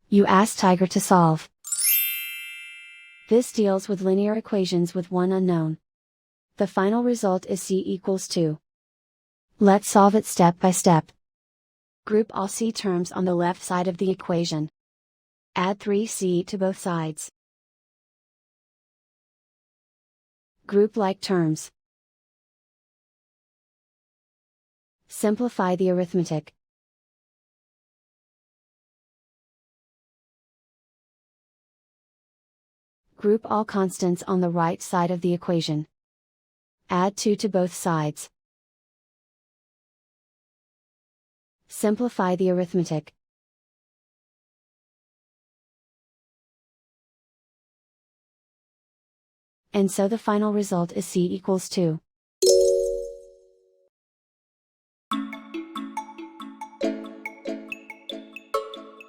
You ask Tiger to solve. This deals with linear equations with one unknown. The final result is c equals 2. Let's solve it step by step. Group all c terms on the left side of the equation. Add 3c to both sides. Group like terms. Simplify the arithmetic. Group all constants on the right side of the equation. Add 2 to both sides. Simplify the arithmetic. And so the final result is c equals 2.